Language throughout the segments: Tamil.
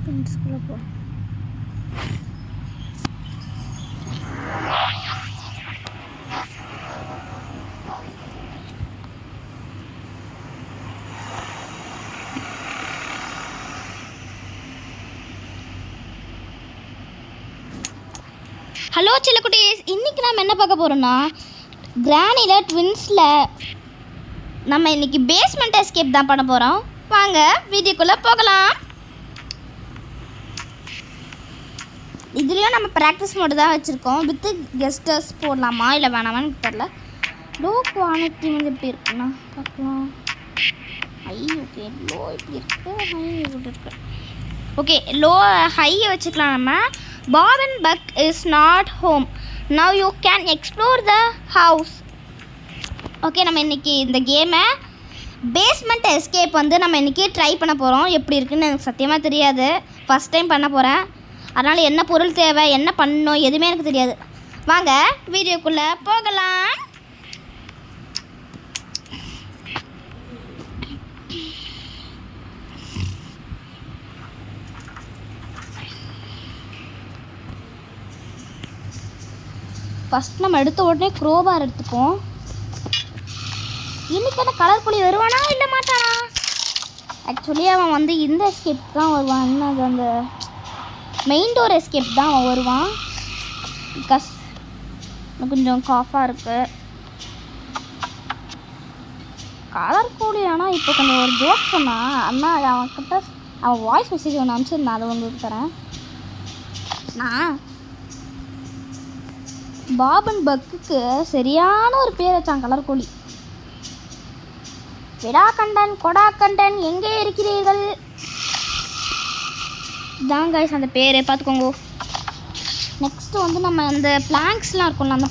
ட்வின்ஸ்குள்ளே போ. ஹலோ செல்லக்குட்டீஸ், இன்றைக்கி நம்ம என்ன பார்க்க போகிறோம்னா கிரானியில் ட்வின்ஸில் நம்ம இன்றைக்கி பேஸ்மெண்ட் எஸ்கேப் தான் பண்ண போகிறோம். வாங்க வீடியோக்குள்ளே போகலாம். இதுலேயும் நம்ம ப்ராக்டிஸ் மோடு தான் வச்சுருக்கோம். வித்து கெஸ்டர்ஸ் போடலாமா இல்லை வேணாமான்னு எனக்கு தெரில. லோ குவாலிட்டி வந்து எப்படி இருக்குன்னா பார்க்கலாம். ஹை ஓகே, லோ இப்படி இருக்குது, ஹை இப்படி இருக்குது. ஓகே, லோ ஹையை வச்சுக்கலாம். நம்ம Bob and Buck is not home. Now you can explore the house. Okay, நம்ம இன்றைக்கி இந்த கேமை பேஸ்மெண்ட் எஸ்கேப் வந்து நம்ம இன்றைக்கி ட்ரை பண்ண போகிறோம். எப்படி இருக்குன்னு எனக்கு சத்தியமாக தெரியாது. ஃபஸ்ட் டைம் பண்ண போகிறேன். அதனால் என்ன பொருள் தேவை, என்ன பண்ணணும், எதுவுமே எனக்கு தெரியாது. வாங்க வீடியோக்குள்ளே போகலாம். ஃபஸ்ட் நம்ம எடுத்த உடனே க்ரோபார் எடுத்துப்போம். இன்றைக்கி அந்த கலர் புலி வருவானா இல்லை மாட்டானா? ஆக்சுவலி அவன் வந்து இந்த எஸ்கேப் தான் வருவான். இன்னும் அந்த மெயின் டோர் எஸ்கேப் தான் அவன் வருவான். பிகாஸ் கொஞ்சம் காஃபாக இருக்குது. கலர் புலி ஆனால் இப்போ கொஞ்சம் ஒரு ஜோக் சொன்னான். அண்ணா அவன்கிட்ட அவன் வாய்ஸ் மெசேஜ் ஒன்று அனுப்பிச்சிருந்தான். அதை வந்து தரேன். நான் பாப் அண்ட் பக்குக்கு சரியான ஒரு பேர் வச்சான், கலர் கோழி. விடாக்கண்டன் கொடாக்கண்டன் எங்கே இருக்கிறீர்கள் தான் கைஸ் அந்த பேர், பார்த்துக்கோங்க. நெக்ஸ்ட்டு வந்து நம்ம அந்த பிளாங்க்ஸ்லாம் இருக்கும்ல, அந்த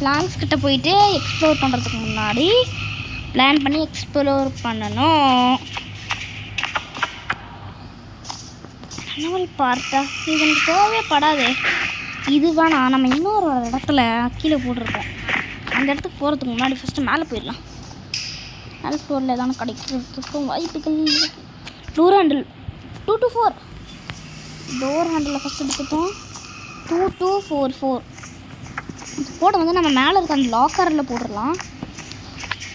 பிளாங்க்ஸ் கிட்ட போயிட்டு எக்ஸ்ப்ளோர் பண்ணுறதுக்கு முன்னாடி பிளான் பண்ணி எக்ஸ்ப்ளோர் பண்ணணும். அனிமல் பார்த்தா இது எனக்கு தேவைப்படாது. இது வேணாம், நம்ம இன்னொரு இடத்துல கீழே போட்டிருக்கோம். அந்த இடத்துக்கு போகிறதுக்கு முன்னாடி ஃபஸ்ட்டு மேலே போயிடலாம். மேலே ஃப்ளோரில் எதாவது கிடைக்கிறதுக்கும் வாய்ப்புகள். Door handle 2 to 4. Door handle first எடுத்துட்டோம். 2244 இந்த கோடை வந்து நம்ம மேலே இருக்க அந்த லாக்கரில் போட்டுடலாம்.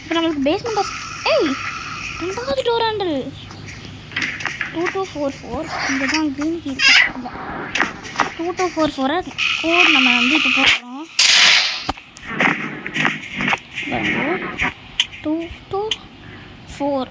இப்போ நம்மளுக்கு பேஸ்மெண்ட் ரெண்டாவது டோர் ஹேண்டில் 2244. இங்கே தான் க்ரீன் கீ இருக்கு. 2244 கோட் நம்ம வந்து இப்போ போடுறோம். 2244